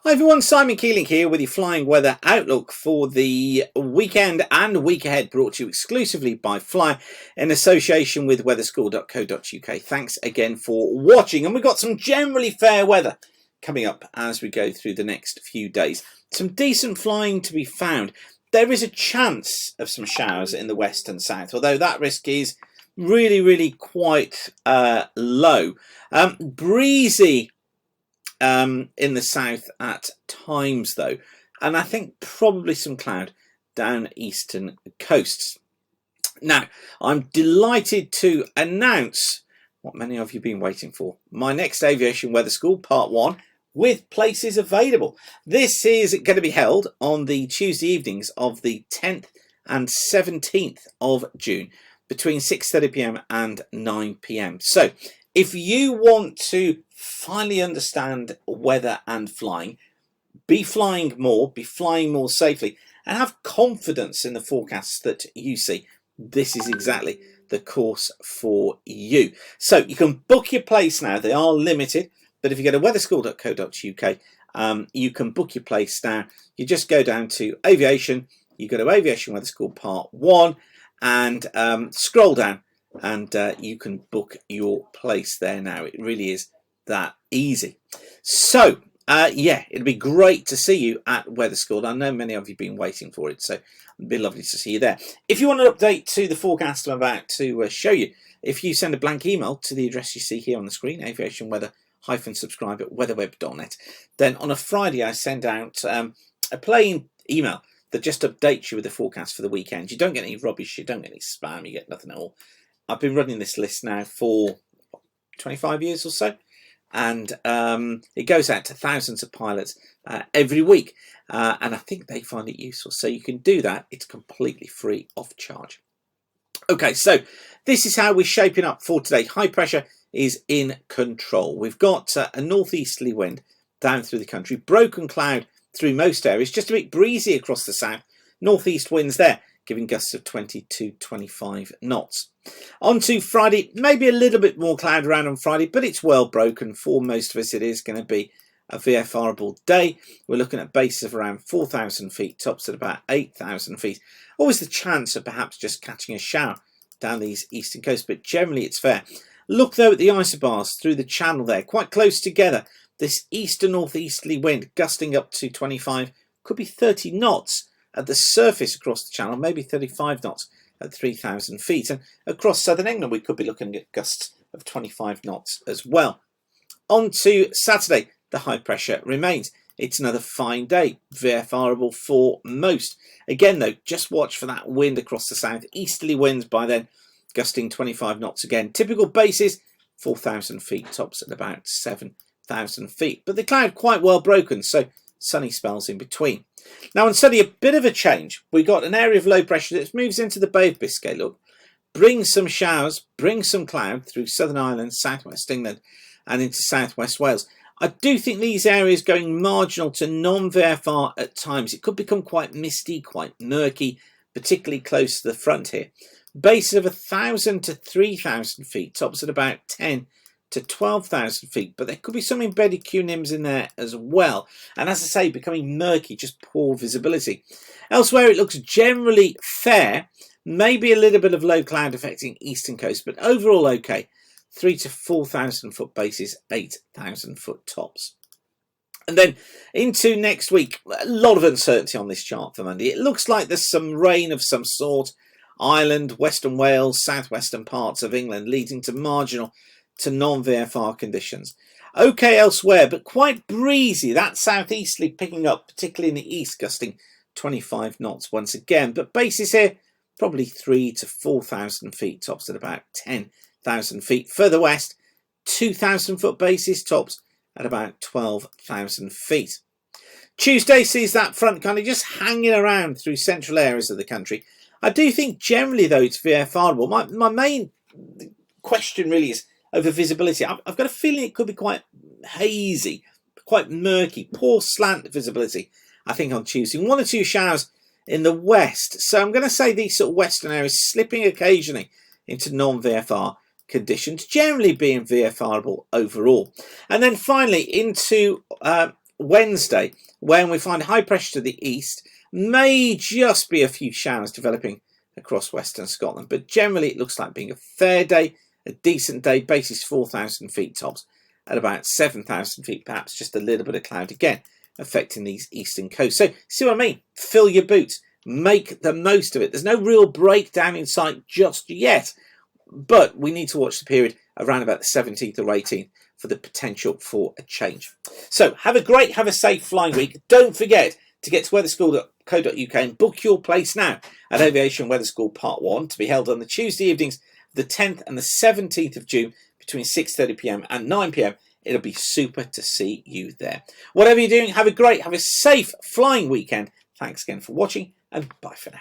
Hi everyone, Simon Keeling here with your flying weather outlook for the weekend and week ahead, brought to you exclusively by Fly in association with weatherschool.co.uk. Thanks again for watching, and we've got some generally fair weather coming up as we go through the next few days. Some decent flying to be found. There is a chance of some showers in the west and south, although that risk is really quite low. Breezy in the south at times though, and I think probably some cloud down eastern coasts. Now I'm delighted to announce what many of you have been waiting for: my next aviation weather school part 1 with places available. This is going to be held on the Tuesday evenings of the 10th and 17th of June between 6:30 p.m. and 9 p.m. So if you want to finally understand weather and flying, be flying more safely, and have confidence in the forecasts that you see, this is exactly the course for you. So you can book your place now. They are limited, but if you go to weatherschool.co.uk, you can book your place now. You just go down to aviation, you go to aviation weather school part 1 and scroll down, and you can book your place there now. It really is that easy. So yeah, it'd be great to see you at weather school. I know many of you have been waiting for it, so it'd be lovely to see you there. If you want an update to the forecast I'm about to show you, if you send a blank email to the address you see here on the screen, aviationweather-subscribe@weatherweb.net, then on a Friday I send out a plain email that just updates you with the forecast for the weekend. You don't get any rubbish, you don't get any spam, you get nothing at all. I've been running this list now for 25 years or so, and it goes out to thousands of pilots every week, and I think they find it useful. So you can do that. It's completely free of charge. Okay, so this is how we're shaping up for today. High pressure is in control. We've got a northeasterly wind down through the country, broken cloud through most areas, just a bit breezy across the south, northeast winds there giving gusts of 20 to 25 knots. On to Friday, maybe a little bit more cloud around on Friday, but it's well broken. For most of us, it is going to be a VFR-able day. We're looking at bases of around 4,000 feet, tops at about 8,000 feet. Always the chance of perhaps just catching a shower down these eastern coasts, but generally it's fair. Look though at the isobars through the channel there, quite close together. This east to northeasterly wind gusting up to 25, could be 30 knots at the surface across the channel, maybe 35 knots at 3,000 feet. And across southern England, we could be looking at gusts of 25 knots as well. On to Saturday, the high pressure remains. It's another fine day, VFR-able for most. Again, though, just watch for that wind across the south. Easterly winds by then, gusting 25 knots again. Typical bases, 4,000 feet, tops at about 7,000 feet. But the cloud quite well broken, so sunny spells in between. Now on Sunday, a bit of a change. We got an area of low pressure that moves into the Bay of Biscay. Look, brings some showers, brings some cloud through Southern Ireland, southwest England, and into southwest Wales. I do think these areas going marginal to non-VFR at times. It could become quite misty, quite murky, particularly close to the front here. Bases of 1,000 to 3,000 feet, tops at about 10 to 12,000 feet, but there could be some embedded QNIMs in there as well, and as I say, becoming murky, just poor visibility. Elsewhere it looks generally fair, maybe a little bit of low cloud affecting eastern coast, but overall okay. 3 to 4,000 foot bases, 8,000 foot tops. And then into next week, a lot of uncertainty on this chart for Monday. It looks like there's some rain of some sort. Ireland, Western Wales, southwestern parts of England, leading to marginal to non-VFR conditions. Okay elsewhere, but quite breezy. That southeasterly picking up, particularly in the east, gusting 25 knots once again. But bases here, probably 3 to 4,000 feet, tops at about 10,000 feet. Further west, 2,000 foot bases, tops at about 12,000 feet. Tuesday sees that front kind of just hanging around through central areas of the country. I do think generally, though, it's VFR-able. My main question really is over visibility. I've got a feeling it could be quite hazy, quite murky, poor slant visibility, I think, on Tuesday. 1 or 2 showers in the west. So I'm going to say these sort of western areas slipping occasionally into non-VFR conditions, generally being VFR-able overall. And then finally into Wednesday, when we find high pressure to the east, may just be a few showers developing across western Scotland, but generally it looks like being a fair day, a decent day. Base is 4,000 feet tops. At about 7,000 feet, perhaps just a little bit of cloud again affecting these eastern coasts. So see what I mean? Fill your boots, make the most of it. There's no real breakdown in sight just yet, but we need to watch the period around about the 17th or 18th for the potential for a change. So have a safe flying week. Don't forget to get to weatherschool.co.uk and book your place now at Aviation Weather School Part 1, to be held on the Tuesday evenings, the 10th and the 17th of June between 6:30 p.m. and 9 p.m. It'll be super to see you there. Whatever you're doing, have a safe flying weekend. Thanks again for watching, and bye for now.